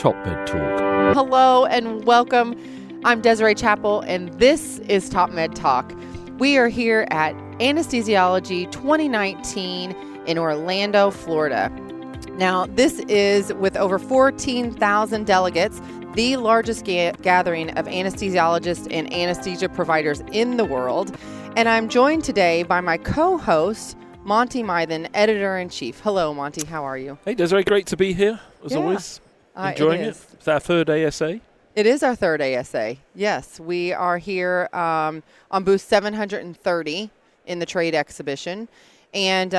TopMedTalk. Hello and welcome. I'm Desiree Chappell, and this is TopMedTalk. We are here at Anesthesiology 2019 in Orlando, Florida. Now, this is with over 14,000 delegates, the largest gathering of anesthesiologists and anesthesia providers in the world. And I'm joined today by my co-host, Monty Mythen, Editor-in-Chief. Hello, Monty. How are you? Hey, Desiree. Great to be here, as always. Enjoying it. It's our third ASA. It is our third ASA. Yes, we are here on booth 730 in the trade exhibition. And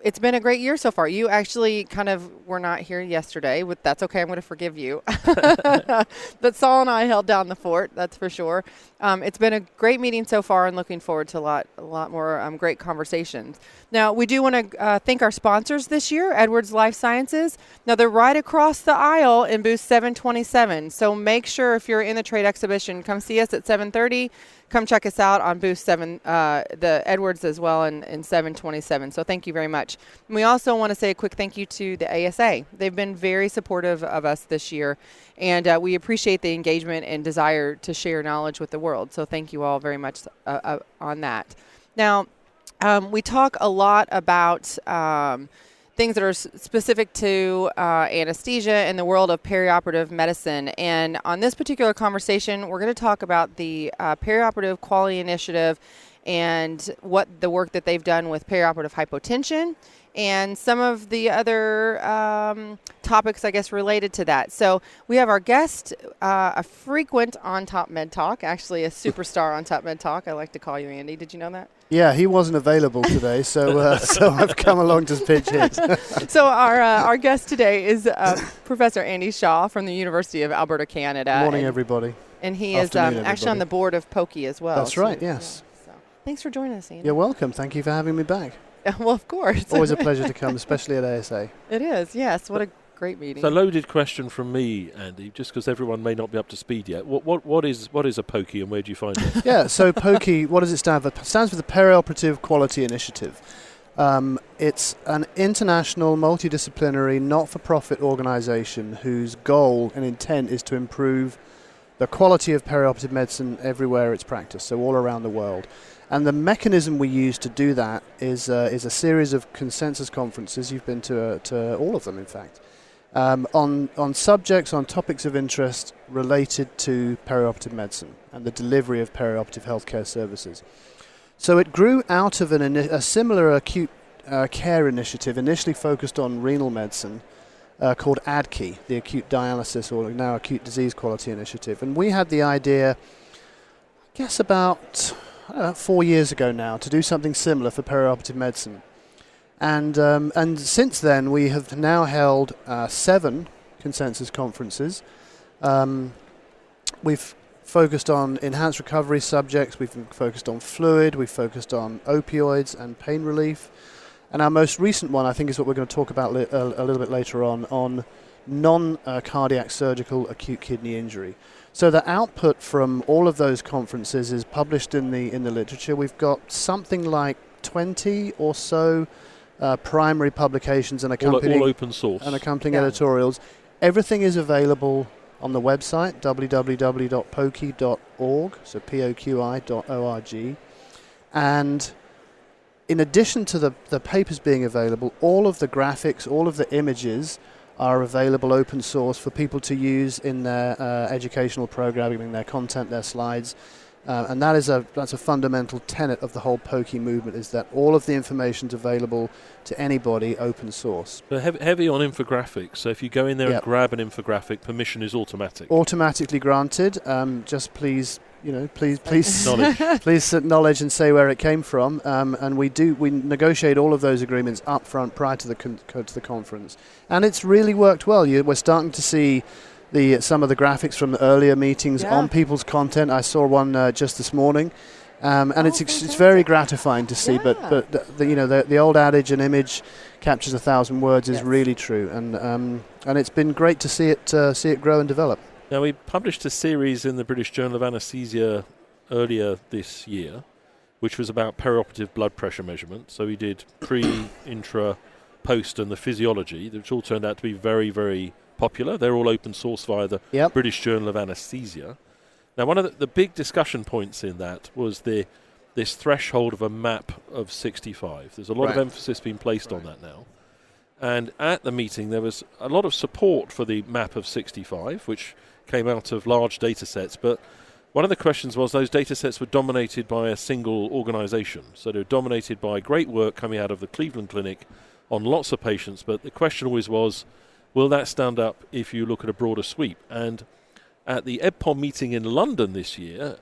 it's been a great year so far. You actually kind of were not here yesterday, but that's okay. I'm going to forgive you. But Saul and I held down the fort, that's for sure. It's been a great meeting so far, and looking forward to a lot more great conversations. Now, we do want to thank our sponsors this year, Edwards Life Sciences. Now, they're right across the aisle in booth 727. So make sure if you're in the trade exhibition, come see us at 7:30. Come check us out on booth 7, the Edwards as well, in 727. So thank you very much. And we also want to say a quick thank you to the ASA. They've been very supportive of us this year, and we appreciate the engagement and desire to share knowledge with the world. So thank you all very much on that. Now, we talk a lot about things that are specific to anesthesia in the world of perioperative medicine. And on this particular conversation, we're going to talk about the Perioperative Quality Initiative and what the work that they've done with perioperative hypotension and some of the other topics, I guess, related to that. So we have our guest, a frequent on TopMedTalk, actually a superstar on TopMedTalk. I like to call you Andy. Did you know that? Yeah, he wasn't available today, so I've come along to pitch his. So our guest today is Professor Andy Shaw from the University of Alberta, Canada. Morning, everybody. And he is actually on the board of POQI as well. That's right, yes. Yeah, so thanks for joining us, Andy. You're welcome. Thank you for having me back. Well, of course. Always a pleasure to come, especially at ASA. It is, yes. What a great meeting. So, loaded question from me, Andy, just because everyone may not be up to speed yet. What is a POQI and where do you find it? Yeah, so POQI, what does it stand for? It stands for the Perioperative Quality Initiative. It's an international, multidisciplinary, not-for-profit organization whose goal and intent is to improve the quality of perioperative medicine everywhere it's practiced, so all around the world. And the mechanism we use to do that is a series of consensus conferences. You've been to all of them, in fact, on subjects, on topics of interest related to perioperative medicine and the delivery of perioperative healthcare services. So it grew out of a similar acute care initiative, initially focused on renal medicine, called ADQI, the Acute Dialysis, or now Acute Disease Quality Initiative. And we had the idea, I guess about 4 years ago now, to do something similar for perioperative medicine. And since then, we have now held 7 consensus conferences. We've focused on enhanced recovery subjects, we've focused on fluid, we've focused on opioids and pain relief. And our most recent one, I think, is what we're going to talk about a little bit later on non-cardiac surgical acute kidney injury. So the output from all of those conferences is published in the literature. We've got something like 20 or so primary publications and accompanying all open source and accompanying editorials. Everything is available on the website www.poqi.org, so POQI.org. And in addition to the papers being available, all of the graphics, all of the images are available open source for people to use in their educational programming, their content, their slides. And that's a fundamental tenet of the whole POQI movement, is that all of the information is available to anybody open source. But heavy on infographics, so if you go in there and grab an infographic, permission is automatic. Automatically granted. Just please please acknowledge and say where it came from. And we negotiate all of those agreements up front prior to the conference, and it's really worked well. We're starting to see some of the graphics from the earlier meetings on people's content. I saw one just this morning, and it's very gratifying to see. But the old adage, an image captures 1,000 words, is really true, and it's been great to see it grow and develop. Now, we published a series in the British Journal of Anesthesia earlier this year, which was about perioperative blood pressure measurement. So we did pre, intra, post and the physiology, which all turned out to be very, very popular. They're all open source via the British Journal of Anesthesia. Now, one of the big discussion points in that was this threshold of a MAP of 65. There's a lot of emphasis being placed on that now. And at the meeting, there was a lot of support for the MAP of 65, which came out of large data sets. But one of the questions was those data sets were dominated by a single organisation. So they were dominated by great work coming out of the Cleveland Clinic on lots of patients. But the question always was, will that stand up if you look at a broader sweep? And at the EBPOM meeting in London this year,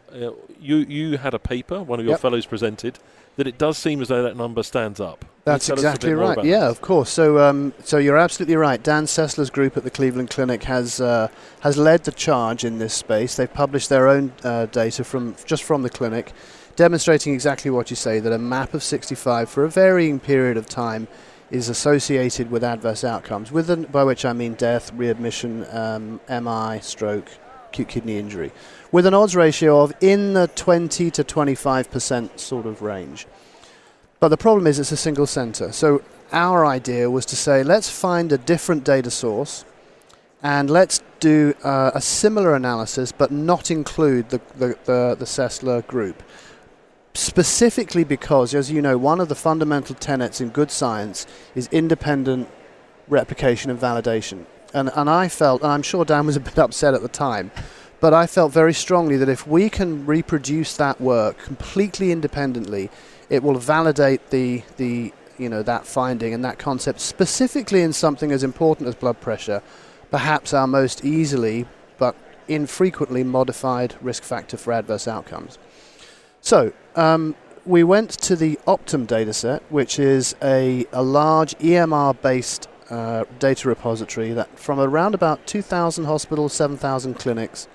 you had a paper, one of your fellows presented, that it does seem as though that number stands up. That's exactly right. Yeah, of course. So you're absolutely right. Dan Sessler's group at the Cleveland Clinic has led the charge in this space. They've published their own data from the clinic, demonstrating exactly what you say, that a MAP of 65 for a varying period of time is associated with adverse outcomes, by which I mean death, readmission, MI, stroke, acute kidney injury, with an odds ratio of in the 20 to 25% sort of range. But the problem is it's a single centre. So our idea was to say, let's find a different data source and let's do a similar analysis but not include the Sessler group. Specifically because, as you know, one of the fundamental tenets in good science is independent replication and validation. And I felt, and I'm sure Dan was a bit upset at the time, but I felt very strongly that if we can reproduce that work completely independently, it will validate that finding and that concept, specifically in something as important as blood pressure, perhaps our most easily but infrequently modified risk factor for adverse outcomes. So we went to the Optum dataset, which is a large EMR-based data repository that from around about 2,000 hospitals, 7,000 clinics,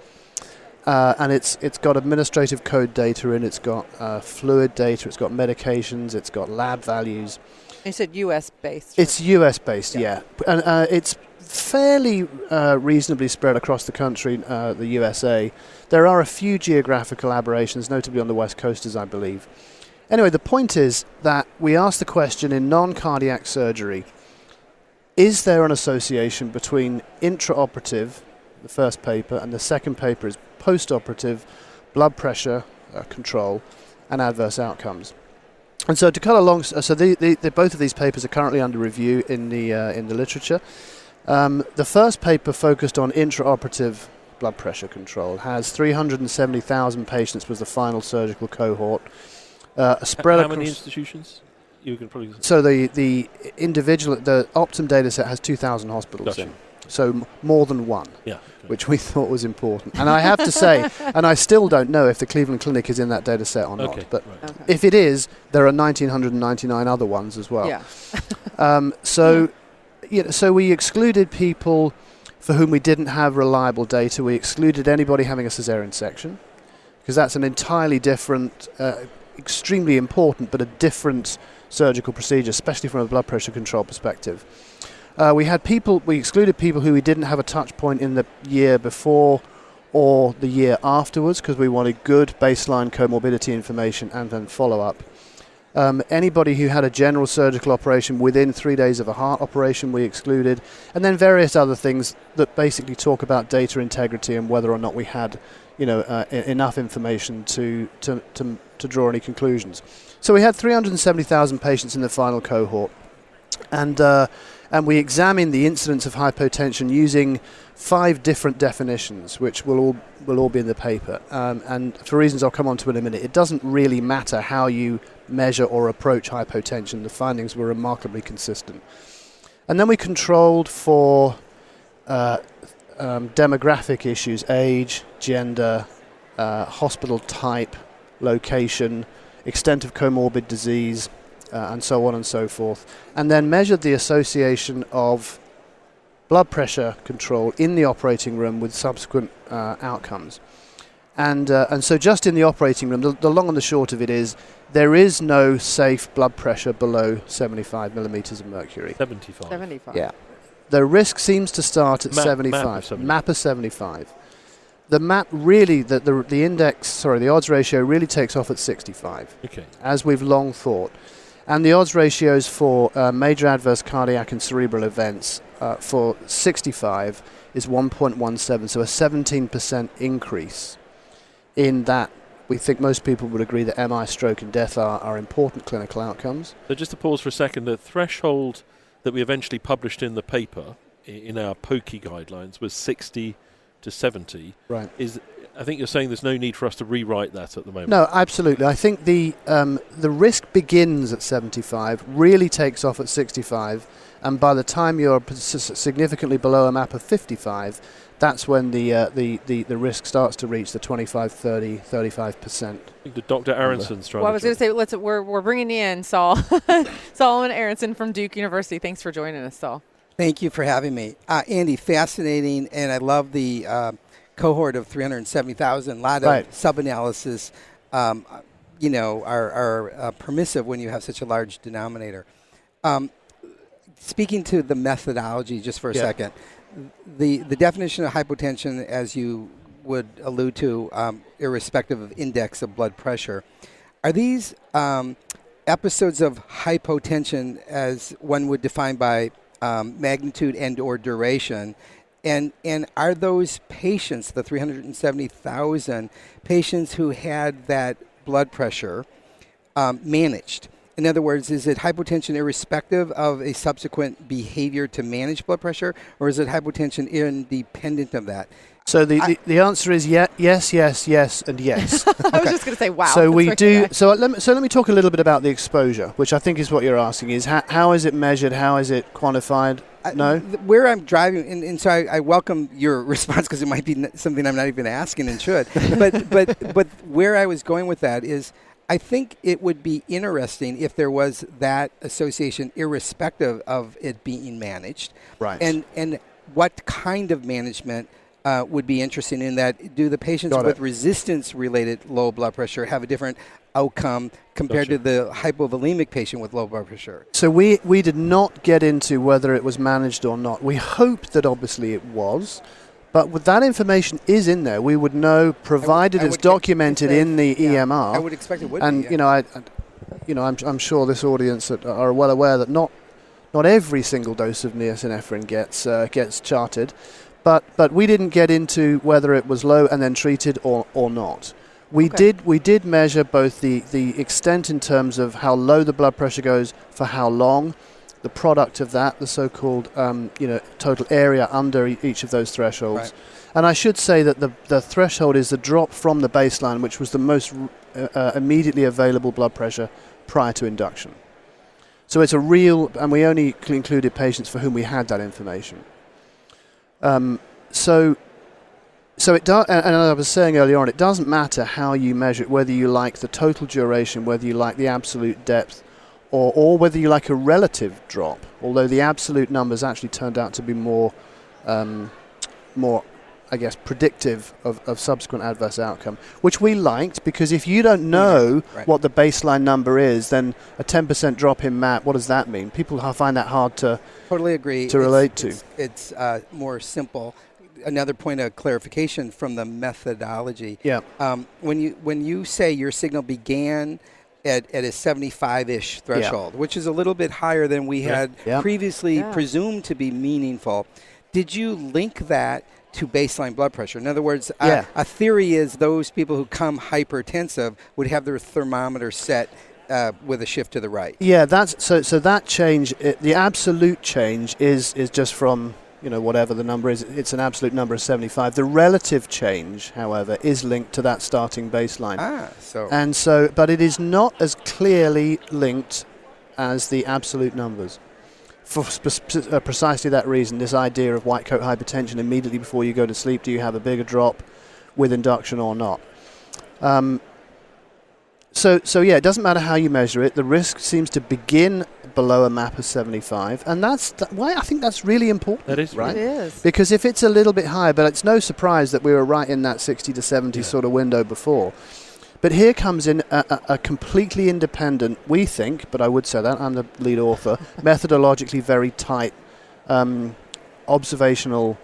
and it's got administrative code data in, it's got fluid data, it's got medications, it's got lab values. You said US-based. It's US-based, yeah. And it's fairly reasonably spread across the country, the USA. There are a few geographical aberrations, notably on the West Coast, as I believe. Anyway, the point is that we asked the question in non-cardiac surgery, is there an association between intraoperative, the first paper, and the second paper is postoperative blood pressure control and adverse outcomes? And so to cut along, so both of these papers are currently under review in the literature. The first paper focused on intraoperative blood pressure control, has 370,000 patients was the final surgical cohort. Spread How many institutions? You can probably. So the Optum data set has 2,000 hospitals in. So more than one, which we thought was important. And I have to say, and I still don't know if the Cleveland Clinic is in that data set or not, but if it is, there are 1,999 other ones as well. Yeah. So we excluded people for whom we didn't have reliable data. We excluded anybody having a cesarean section, because that's an entirely different, extremely important, but a different surgical procedure, especially from a blood pressure control perspective. We excluded people who we didn't have a touch point in the year before or the year afterwards, because we wanted good baseline comorbidity information and then follow-up. Anybody who had a general surgical operation within 3 days of a heart operation we excluded, and then various other things that basically talk about data integrity and whether or not we had enough information to draw any conclusions. So we had 370,000 patients in the final cohort, and we examined the incidence of hypotension using 5 different definitions, which will all be in the paper. And for reasons I'll come on to in a minute, it doesn't really matter how you measure or approach hypotension. The findings were remarkably consistent. And then we controlled for demographic issues, age, gender, hospital type, location, extent of comorbid disease, and so on and so forth, and then measured the association of blood pressure control in the operating room with subsequent outcomes. And so just in the operating room, the long and the short of it is there is no safe blood pressure below 75 millimeters of mercury. 75. Yeah. The risk seems to start at 75. MAP of 75. The MAP really, the odds ratio really takes off at 65, as we've long thought. And the odds ratios for major adverse cardiac and cerebral events for 65 is 1.17, so a 17% increase in that. We think most people would agree that MI, stroke and death are important clinical outcomes. So just to pause for a second, the threshold that we eventually published in the paper in our POQI guidelines was 60 to 70. Right. I think you're saying there's no need for us to rewrite that at the moment. No, absolutely. I think the risk begins at 75, really takes off at 65, and by the time you're significantly below a map of 55, that's when the risk starts to reach the 25, 30, 35%. I think Dr. Aronson's trying I was going to say, we're bringing in Saul, Solomon Aronson from Duke University. Thanks for joining us, Saul. Thank you for having me. Andy, fascinating, and I love the cohort of 370,000. A lot of sub-analysis, are permissive when you have such a large denominator. Speaking to the methodology just for a second, the definition of hypotension, as you would allude to, irrespective of index of blood pressure, are these episodes of hypotension as one would define by magnitude and or duration, and are those patients, the 370,000 patients who had that blood pressure, managed? In other words, is it hypotension irrespective of a subsequent behavior to manage blood pressure, or is it hypotension independent of that? So the answer is yes, and yes. I was just going to say, wow. So we do. So let me talk a little bit about the exposure, which I think is what you're asking. Is how is it measured? How is it quantified? No. Where I'm driving, and so I welcome your response because it might be something I'm not even asking and should. but where I was going with that is, I think it would be interesting if there was that association irrespective of it being managed. Right. And what kind of management would be interesting in that? Do the patients with resistance-related low blood pressure have a different outcome compared to the hypovolemic patient with low blood pressure? So we did not get into whether it was managed or not. We hoped that obviously it was. But with that information is in there, we would know, provided it's documented in the EMR. I would expect it would be. And I'm sure this audience are well aware that not every single dose of niacin gets charted, but we didn't get into whether it was low and then treated or not. We did measure both the extent in terms of how low the blood pressure goes for how long. The product of that, the so-called total area under each of those thresholds. Right. And I should say that the threshold is the drop from the baseline, which was the most immediately available blood pressure prior to induction. So it's a real, and we only included patients for whom we had that information. So it does, and as I was saying earlier on, it doesn't matter how you measure it, whether you like the total duration, whether you like the absolute depth, or whether you like a relative drop, although the absolute numbers actually turned out to be more, I guess, predictive of subsequent adverse outcome, which we liked, because if you don't know what the baseline number is, then a 10% drop in MAP, what does that mean? People find that hard to totally agree to relate to. It's more simple. Another point of clarification from the methodology. Yeah. When you say your signal began at a 75-ish threshold, which is a little bit higher than we had previously presumed to be meaningful, did you link that to baseline blood pressure? In other words, a theory is those people who come hypertensive would have their thermometer set with a shift to the right. Yeah, that's so that change, the absolute change is just from whatever the number is, it's an absolute number of 75. The relative change, however, is linked to that starting baseline. But it is not as clearly linked as the absolute numbers. For precisely that reason, this idea of white coat hypertension immediately before you go to sleep, do you have a bigger drop with induction or not? It doesn't matter how you measure it. The risk seems to begin below a MAP of 75, and that's why I think that's really important. That is right. It is. Because if it's a little bit higher, but it's no surprise that we were right in that 60 to 70 sort of window before. But here comes in a completely independent, we think, but I would say that, I'm the lead author, methodologically very tight, observational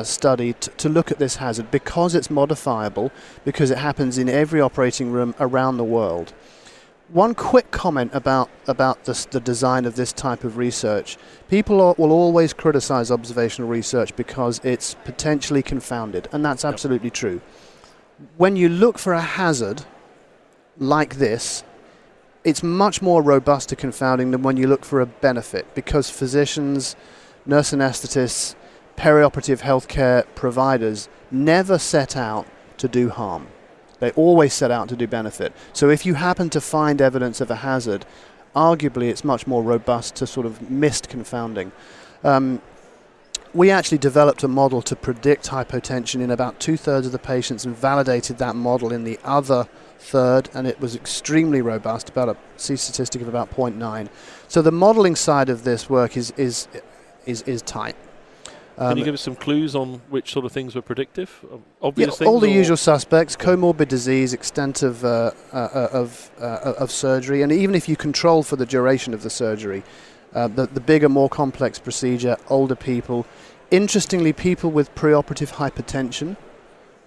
study to look at this hazard, because it's modifiable, because it happens in every operating room around the world. One quick comment about the design of this type of research. People will always criticize observational research because it's potentially confounded, and that's absolutely true. When you look for a hazard like this, it's much more robust to confounding than when you look for a benefit, because physicians, nurse anesthetists, perioperative healthcare providers never set out to do harm. They always set out to do benefit. So if you happen to find evidence of a hazard, arguably it's much more robust to sort of missed confounding. We actually developed a model to predict hypotension in about 2/3 of the patients and validated that model in the other third, and it was extremely robust, about a C-statistic of about 0.9. So the modeling side of this work is tight. Can you give us some clues on which sort of things were predictive? Obvious things? All the usual suspects: comorbid disease, extent of surgery, and even if you control for the duration of the surgery, the bigger, more complex procedure, older people. Interestingly, people with preoperative hypertension,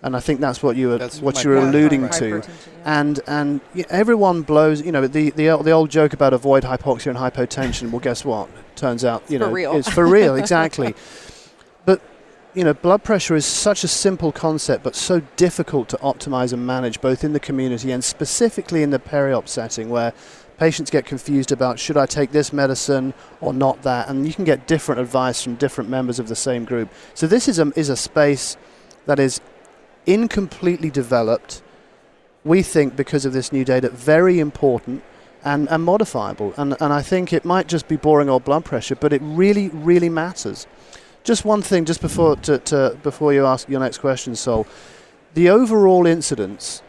and I think that's what you were alluding to. And everyone blows. The old joke about avoid hypoxia and hypotension. Well, guess what? Turns out it's for real. Exactly. But blood pressure is such a simple concept, but so difficult to optimize and manage, both in the community and specifically in the peri-op setting, where patients get confused about should I take this medicine or not that, and you can get different advice from different members of the same group. So this is a space that is incompletely developed, we think, because of this new data, very important and modifiable. And I think it might just be boring old blood pressure, but it really, really matters. Just one thing, just before you ask your next question, Sol. The overall incidence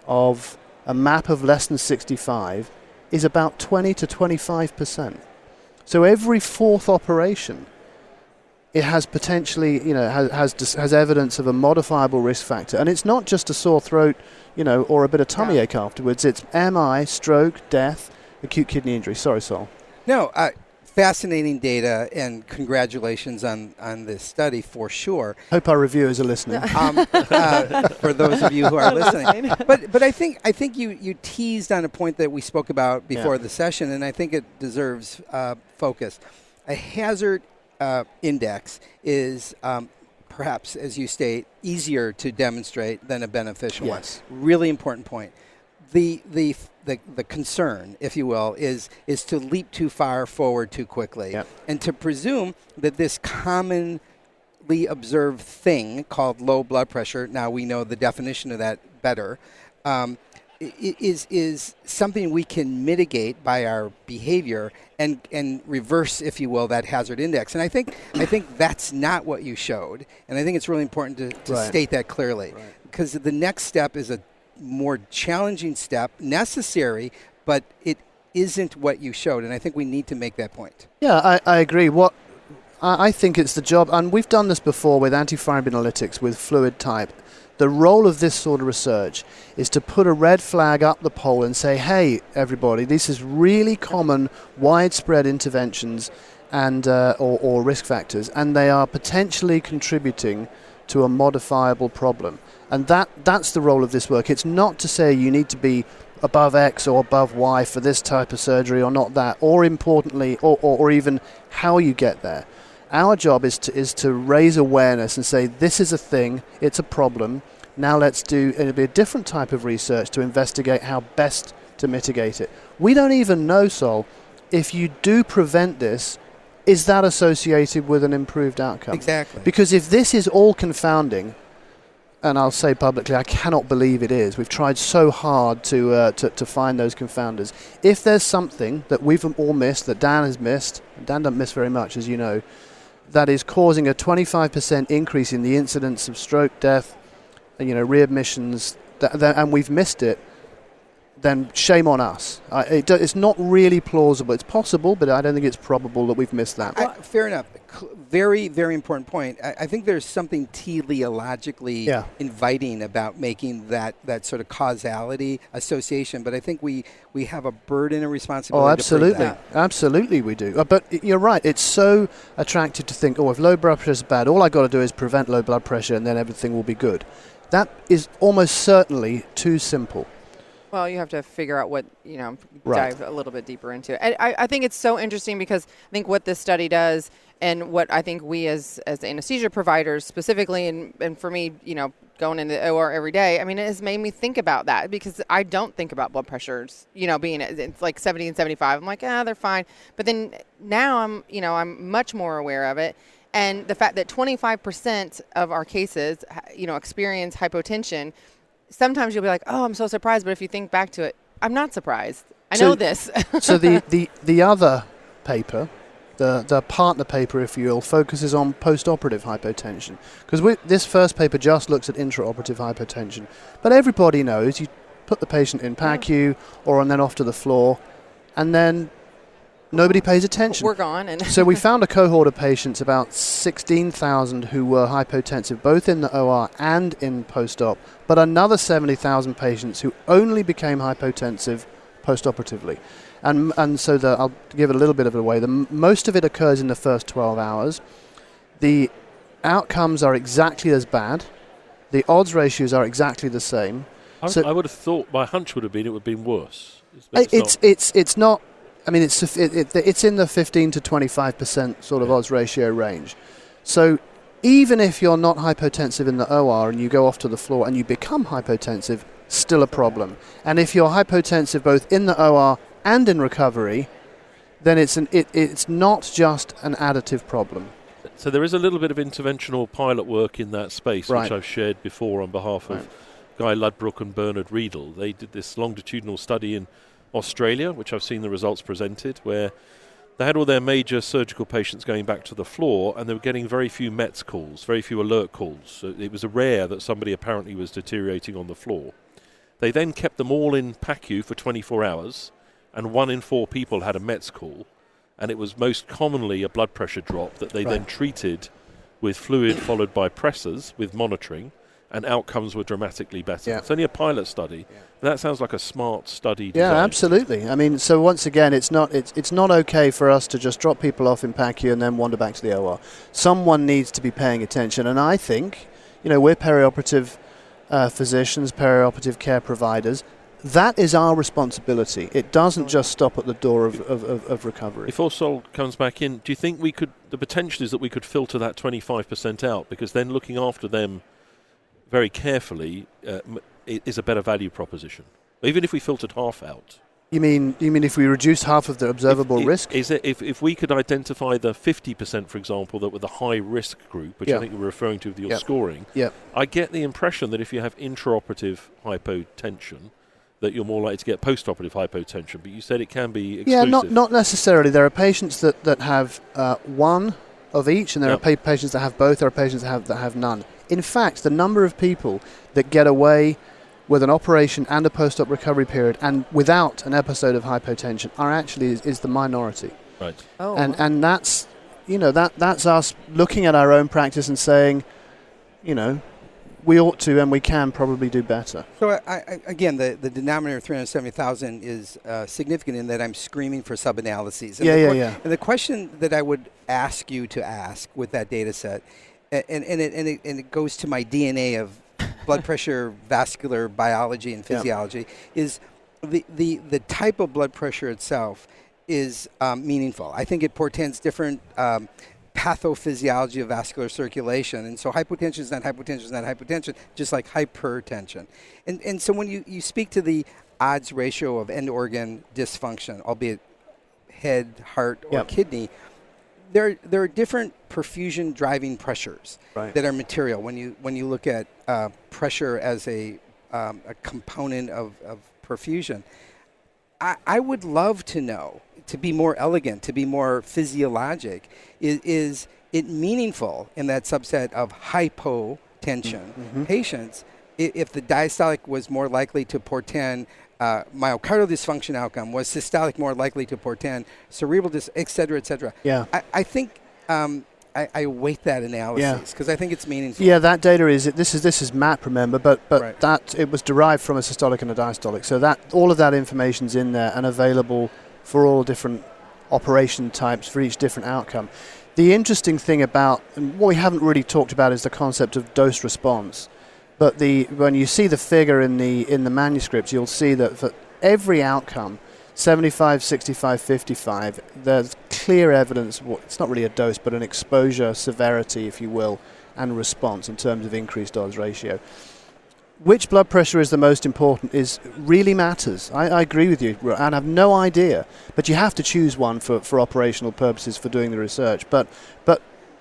of a MAP of less than 65 is about 20 to 25%. So every fourth operation, it has potentially, has evidence of a modifiable risk factor. And it's not just a sore throat, or a bit of tummy ache afterwards. It's MI, stroke, death, acute kidney injury. Sorry, Sol. No, fascinating data, and congratulations on this study for sure. Hope our reviewers are listening. For those of you who are listening, but I think you teased on a point that we spoke about before the session, and I think it deserves focus. A hazard index is perhaps, as you state, easier to demonstrate than a beneficial one. Really important point. The concern, if you will, is to leap too far forward too quickly, and to presume that this commonly observed thing called low blood pressure, now we know the definition of that better, is something we can mitigate by our behavior and reverse, if you will, that hazard index. And I think that's not what you showed, and I think it's really important to state that clearly, because the next step is a more challenging step, necessary, but it isn't what you showed, and I think we need to make that point. Yeah, I agree. I think it's the job, and we've done this before with antifibrinolytics, with fluid type. The role of this sort of research is to put a red flag up the pole and say, hey, everybody, this is really common, widespread interventions and or risk factors, and they are potentially contributing to a modifiable problem. And that's the role of this work. It's not to say you need to be above X or above Y for this type of surgery or not that, or importantly, or even how you get there. Our job is to raise awareness and say, this is a thing, it's a problem. Now it'll be a different type of research to investigate how best to mitigate it. We don't even know, Sol, if you do prevent this, is that associated with an improved outcome? Exactly. Because if this is all confounding, and I'll say publicly, I cannot believe it is. We've tried so hard to find those confounders. If there's something that we've all missed, that Dan has missed, and Dan doesn't miss very much, as you know, that is causing a 25% increase in the incidence of stroke, death, readmissions, and we've missed it, then shame on us. It's not really plausible. It's possible, but I don't think it's probable that we've missed that. Fair enough. Very, very important point. I think there's something teleologically inviting about making that sort of causality association, but I think we have a burden and responsibility. Oh, absolutely. Absolutely we do. But you're right. It's so attractive to think, if low blood pressure is bad, all I got to do is prevent low blood pressure and then everything will be good. That is almost certainly too simple. Well, you have to figure out what, Right. dive a little bit deeper into it. I think it's so interesting because I think what this study does and what I think we as anesthesia providers specifically, and for me, going into the OR every day, it has made me think about that because I don't think about blood pressures, being it's like 70 and 75. I'm like, they're fine. But then now I'm much more aware of it. And the fact that 25% of our cases, experience hypotension. Sometimes you'll be like, oh, I'm so surprised. But if you think back to it, I'm not surprised. I know this. So the other paper, the partner paper, if you will, focuses on post-operative hypotension. Because this first paper just looks at intraoperative hypotension. But everybody knows you put the patient in PACU and then off to the floor, and then nobody pays attention. We're gone. So we found a cohort of patients, about 16,000, who were hypotensive both in the OR and in post-op, but another 70,000 patients who only became hypotensive post-operatively. And so I'll give it a little bit of it away. Most of it occurs in the first 12 hours. The outcomes are exactly as bad. The odds ratios are exactly the same. I would have thought, my hunch would have been it would have been worse. It's not. It's in the 15 to 25% sort of odds ratio range. So even if you're not hypotensive in the OR and you go off to the floor and you become hypotensive, still a problem. And if you're hypotensive both in the OR and in recovery, then it's not just an additive problem. So there is a little bit of interventional pilot work in that space, right. which I've shared before on behalf of Guy Ludbrook and Bernard Riedel. They did this longitudinal study in Australia, which I've seen the results presented, where they had all their major surgical patients going back to the floor, and they were getting very few METS calls, very few alert calls. So it was rare that somebody apparently was deteriorating on the floor. They then kept them all in PACU for 24 hours, and 1 in 4 people had a METS call, and it was most commonly a blood pressure drop that they then treated with fluid followed by pressors with monitoring, and outcomes were dramatically better. Yeah. It's only a pilot study, but that sounds like a smart study design. Yeah, absolutely. So once again, it's not okay for us to just drop people off in PACU and then wander back to the OR. Someone needs to be paying attention, and I think, we're perioperative physicians, perioperative care providers. That is our responsibility. It doesn't just stop at the door of recovery. If Sol comes back in, do you think the potential is that we could filter that 25% out, because then looking after them very carefully is a better value proposition, even if we filtered half out? You mean if we reduce half of the observable risk? If we could identify the 50%, for example, that were the high risk group, which I think you were referring to with your scoring, I get the impression that if you have intraoperative hypotension, that you're more likely to get post-operative hypotension. But you said it can be exclusive. Yeah, not necessarily. There are patients that have one of each, and there are patients that have both. There are patients that have none. In fact, the number of people that get away with an operation and a post-op recovery period and without an episode of hypotension is the minority. Right. Oh. And that's that's us looking at our own practice and saying, we ought to and we can probably do better. So again, the denominator of 370,000 is significant in that I'm screaming for sub-analyses. And And the question that I would ask you to ask with that data set, and it goes to my DNA of blood pressure, vascular biology, and physiology, is the type of blood pressure itself is meaningful. I think it portends different pathophysiology of vascular circulation. And so hypotension is not hypotension, just like hypertension. And so when you speak to the odds ratio of end organ dysfunction, albeit head, heart, or kidney, there are different perfusion driving pressures that are material. When you look at pressure as a component of perfusion, I would love to know, to be more elegant, to be more physiologic, is it meaningful in that subset of hypotension patients if the diastolic was more likely to portend myocardial dysfunction outcome, was systolic more likely to portend cerebral et cetera, et cetera. Yeah. I think I weight that analysis because I think it's meaningful. Yeah, that data this is MAP, remember, but that it was derived from a systolic and a diastolic. So that all of that information's in there and available for all different operation types for each different outcome. The interesting thing about, and what we haven't really talked about, is the concept of dose response. But when you see the figure in the manuscript, you'll see that for every outcome, 75, 65, 55, there's clear evidence. It's not really a dose, but an exposure severity, if you will, and response in terms of increased odds ratio. Which blood pressure is the most important really matters. I agree with you, and I have no idea. But you have to choose one for operational purposes for doing the research. But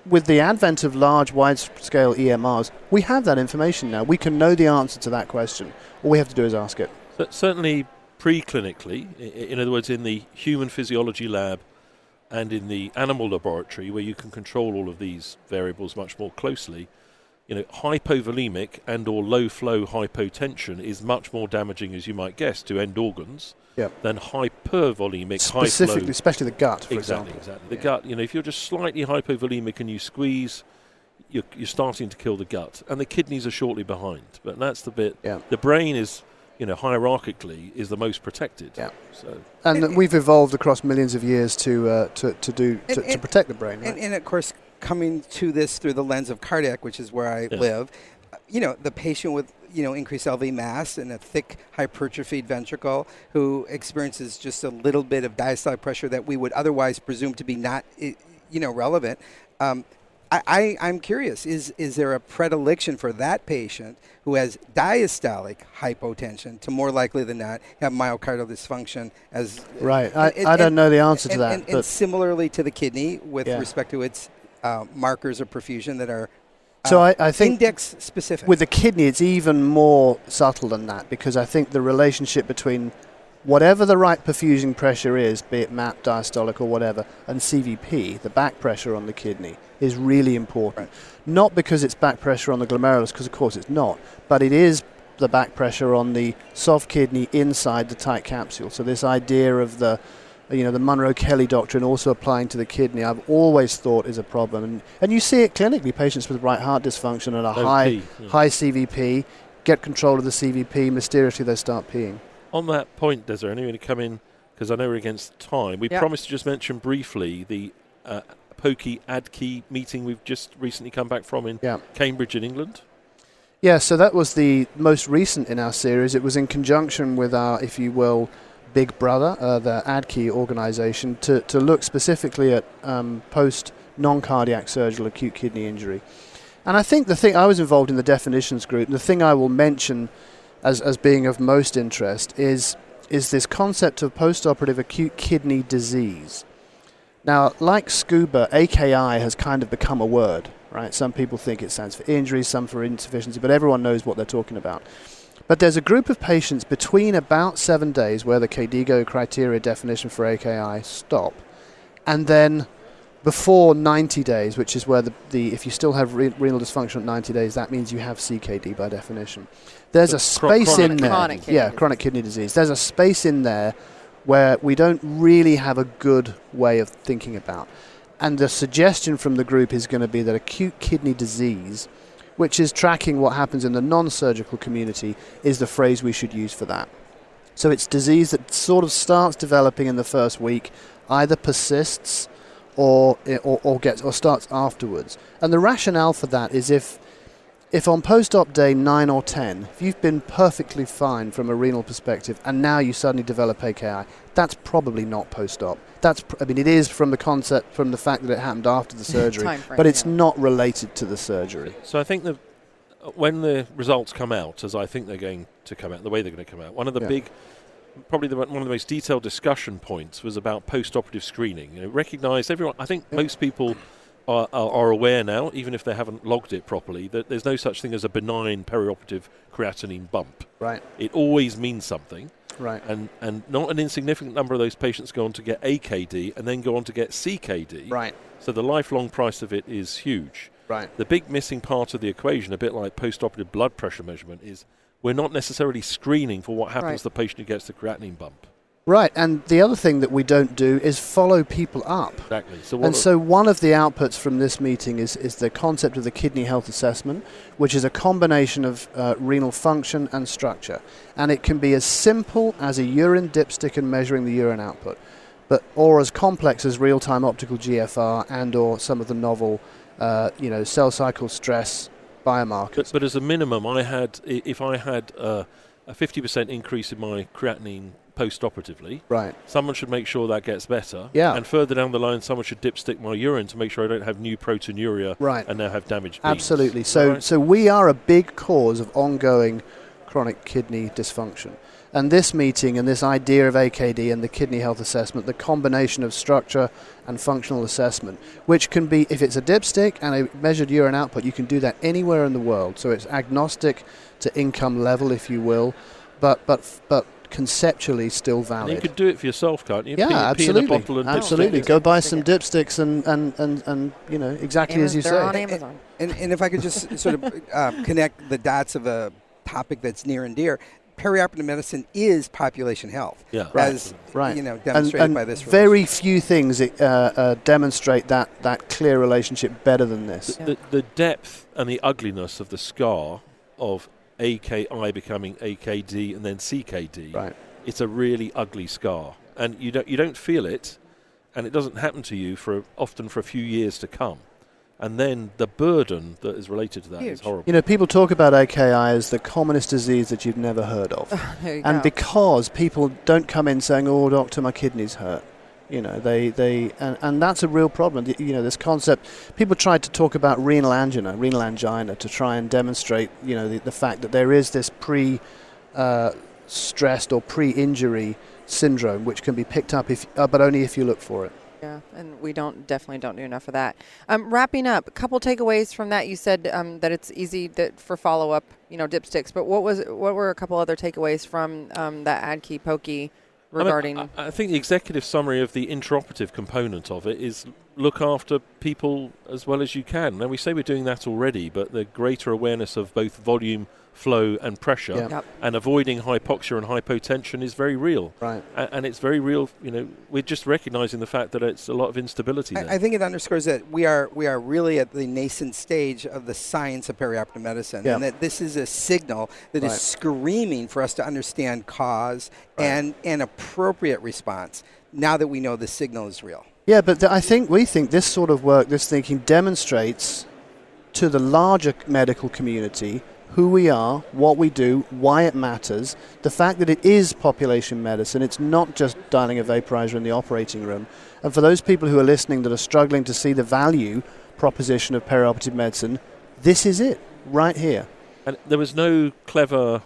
with the advent of large, wide-scale EMRs, we have that information now. We can know the answer to that question. All we have to do is ask it. But certainly pre-clinically, in other words, in the human physiology lab and in the animal laboratory, where you can control all of these variables much more closely, hypovolemic and or low-flow hypotension is much more damaging, as you might guess, to end organs than hypervolemic, specifically, especially the gut, for example. Exactly. The gut, if you're just slightly hypovolemic and you squeeze, you're starting to kill the gut, and the kidneys are shortly behind. But that's the bit. Yeah. The brain is, hierarchically, is the most protected. Yeah. So. And we've evolved across millions of years to protect the brain. Right? And of course, coming to this through the lens of cardiac, which is where I live, the patient with increased LV mass and a thick hypertrophied ventricle who experiences just a little bit of diastolic pressure that we would otherwise presume to be not relevant. I'm curious, is there a predilection for that patient who has diastolic hypotension to more likely than not have myocardial dysfunction as right? I don't know the answer to that. And similarly to the kidney with respect to its markers of perfusion that are so I think index specific. With the kidney, it's even more subtle than that, because I think the relationship between whatever the right perfusing pressure is, be it MAP, diastolic or whatever, and CVP, the back pressure on the kidney, is really important. Right. Not because it's back pressure on the glomerulus, because of course it's not, but it is the back pressure on the soft kidney inside the tight capsule. So this idea of the Monroe-Kelly doctrine also applying to the kidney, I've always thought is a problem. And you see it clinically, patients with right heart dysfunction and a high CVP get control of the CVP, mysteriously they start peeing. On that point, Desiree, I'm going to come in because I know we're against time. We promised to just mention briefly the POQI ADKI meeting we've just recently come back from in Cambridge in England. Yeah, so that was the most recent in our series. It was in conjunction with our, if you will, big brother, the ADKI organization, to look specifically at post non-cardiac surgical acute kidney injury. And I think I was involved in the definitions group, and the thing I will mention as being of most interest is this concept of post-operative acute kidney disease. Now, like SCUBA, AKI has kind of become a word, right? Some people think it stands for injury, some for insufficiency, but everyone knows what they're talking about. But there's a group of patients between about 7 days where the KDIGO criteria definition for AKI stop, and then before 90 days, which is where if you still have renal dysfunction at 90 days, that means you have CKD by definition. There's a space in there. Chronic kidney disease. There's a space in there where we don't really have a good way of thinking about. And the suggestion from the group is going to be that acute kidney disease, which is tracking what happens in the non-surgical community, is the phrase we should use for that. So it's disease that sort of starts developing in the first week, either persists or starts afterwards. And the rationale for that is if on post-op day 9 or 10, if you've been perfectly fine from a renal perspective and now you suddenly develop AKI, that's probably not post-op. It is from the concept, from the fact that it happened after the surgery, but it's not related to the surgery. So I think that when the results come out, as I think they're going to come out, the way they're going to come out, one of the big, probably one of the most detailed discussion points was about post-operative screening. Recognise everyone. I think most people are aware now, even if they haven't logged it properly, that there's no such thing as a benign perioperative creatinine bump. Right. It always means something. Right. And not an insignificant number of those patients go on to get AKD and then go on to get CKD. Right. So the lifelong price of it is huge. Right. The big missing part of the equation, a bit like post-operative blood pressure measurement, is we're not necessarily screening for what happens to the patient who gets the creatinine bump. Right, and the other thing that we don't do is follow people up. Exactly. So one of the outputs from this meeting is the concept of the kidney health assessment, which is a combination of renal function and structure. And it can be as simple as a urine dipstick and measuring the urine output, or as complex as real-time optical GFR and or some of the novel cell cycle stress biomarkers. But as a minimum, if I had a 50% increase in my creatinine post-operatively, right, someone should make sure that gets better. Yeah. And further down the line, someone should dipstick my urine to make sure I don't have new proteinuria and now have damaged beans. Absolutely. So we are a big cause of ongoing chronic kidney dysfunction. And this meeting and this idea of AKD and the kidney health assessment, the combination of structure and functional assessment, which can be, if it's a dipstick and a measured urine output, you can do that anywhere in the world. So it's agnostic to income level, if you will, but conceptually still valid. And you could do it for yourself, can't you? Yeah, absolutely. Pee in a bottle and absolutely. Go buy some dipsticks and you know, exactly as you say. They're on Amazon. And if I could just sort of connect the dots of a topic that's near and dear, perioperative medicine is population health, as you know, demonstrated and by this. Very few things demonstrate that clear relationship better than this. The depth and the ugliness of the scar of AKI becoming AKD and then CKD. Right. It's a really ugly scar, and you don't feel it, and it doesn't happen to you often for a few years to come. And then the burden that is related to that is horrible. You know, people talk about AKI as the commonest disease that you've never heard of. And because people don't come in saying, "Oh, doctor, my kidneys hurt." You know, and that's a real problem. You know, this concept, people tried to talk about renal angina to try and demonstrate, you know, the fact that there is this pre-stressed or pre-injury syndrome which can be picked up but only if you look for it. Yeah, and we definitely don't do enough of that. Wrapping up, a couple takeaways from that. You said that it's easy for follow-up, you know, dipsticks. But what were a couple other takeaways from that ADKI POQI regarding? I think the executive summary of the intraoperative component of it is look after people as well as you can. Now we say we're doing that already, but the greater awareness of both volume, flow and pressure and avoiding hypoxia and hypotension is very real. Right. And it's very real, you know, we're just recognizing the fact that it's a lot of instability there. I think it underscores that we are really at the nascent stage of the science of perioperative medicine, and that this is a signal that is screaming for us to understand cause and appropriate response now that we know the signal is real. Yeah, but we think this sort of work, this thinking demonstrates to the larger medical community who we are, what we do, why it matters, the fact that it is population medicine, it's not just dialing a vaporizer in the operating room. And for those people who are listening that are struggling to see the value proposition of perioperative medicine, this is it, right here. And there was clever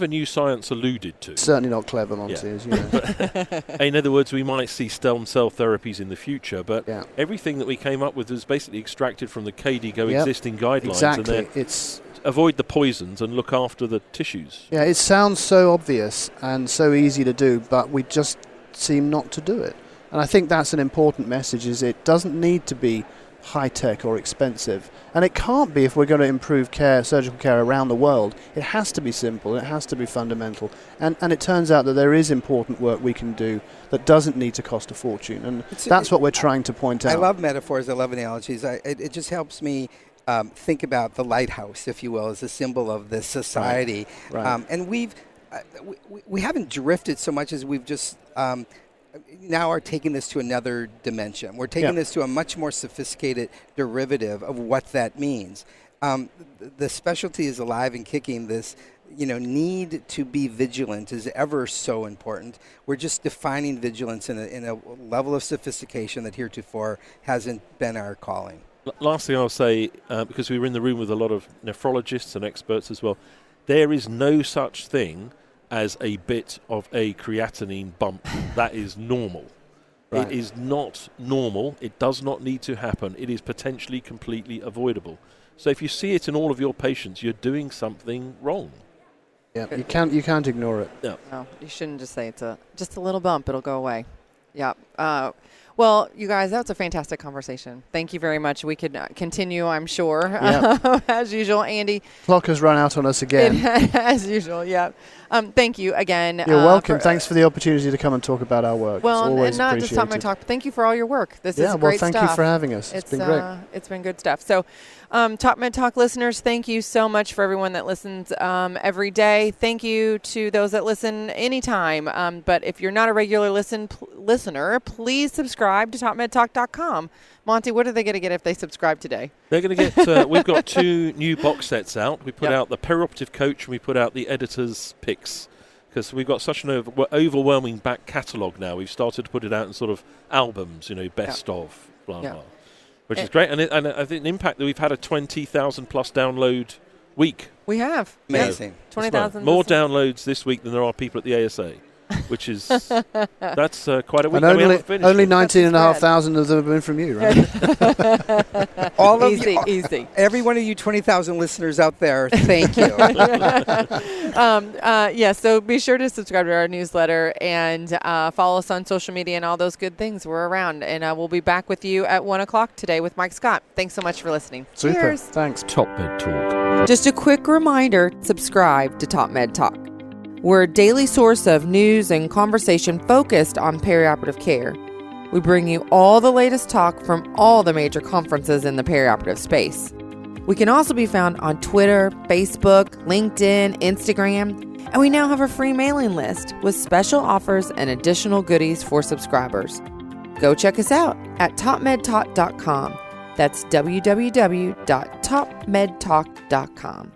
new science alluded to. Certainly not clever, Monty, as you know. In other words, we might see stem cell therapies in the future, but everything that we came up with was basically extracted from the KDIGO existing guidelines. Exactly. And it's avoid the poisons and look after the tissues. Yeah, it sounds so obvious and so easy to do, but we just seem not to do it. And I think that's an important message, is it doesn't need to be high-tech or expensive. And it can't be if we're going to improve care, surgical care around the world. It has to be simple. It has to be fundamental. And it turns out that there is important work we can do that doesn't need to cost a fortune. And that's what we're trying to point out. I love metaphors. I love analogies. It just helps me think about the lighthouse, if you will, as a symbol of this society. Right. And we haven't drifted so much as we've just now are taking this to another dimension. We're taking this to a much more sophisticated derivative of what that means. The specialty is alive and kicking. This, you know, need to be vigilant is ever so important. We're just defining vigilance in a level of sophistication that heretofore hasn't been our calling. Last thing I'll say, because we were in the room with a lot of nephrologists and experts as well, there is no such thing as a bit of a creatinine bump. That is normal. Right. It is not normal. It does not need to happen. It is potentially completely avoidable. So if you see it in all of your patients, you're doing something wrong. Yeah, you can't ignore it. Yeah. No, you shouldn't just say it's just a little bump. It'll go away. Yeah. Well, you guys, that was a fantastic conversation. Thank you very much. We could continue, I'm sure, as usual. Andy. Clock has run out on us again. As usual, yeah. Thank you again. You're welcome. Thanks for the opportunity to come and talk about our work. Well, it's always and not just TopMedTalk, but thank you for all your work. This is great stuff. Thank you for having us. It's been great. It's been good stuff. So TopMedTalk listeners, thank you so much for everyone that listens every day. Thank you to those that listen anytime. But if you're not a regular listener, please subscribe to TopMedTalk.com. Monty, what are they going to get if they subscribe today? They're going to get, we've got 2 new box sets out. We put out the Perioperative Coach and we put out the Editor's Picks. Because we've got such an overwhelming back catalogue now. We've started to put it out in sort of albums, best of, blah, blah. Which is great. And I think the impact that we've had a 20,000 plus download week. We have. Amazing. 20,000. More downloads this week than there are people at the ASA. Which is, that's quite a week. And only 19,500 of them have been from you, right? All of easy, you, easy. Every one of you 20,000 listeners out there, thank you. So be sure to subscribe to our newsletter and follow us on social media and all those good things. We're around, and we'll be back with you at 1 o'clock today with Mike Scott. Thanks so much for listening. Super. Cheers. Thanks. TopMedTalk. Just a quick reminder, subscribe to TopMedTalk. We're a daily source of news and conversation focused on perioperative care. We bring you all the latest talk from all the major conferences in the perioperative space. We can also be found on Twitter, Facebook, LinkedIn, Instagram, and we now have a free mailing list with special offers and additional goodies for subscribers. Go check us out at TopMedTalk.com. That's www.topmedtalk.com.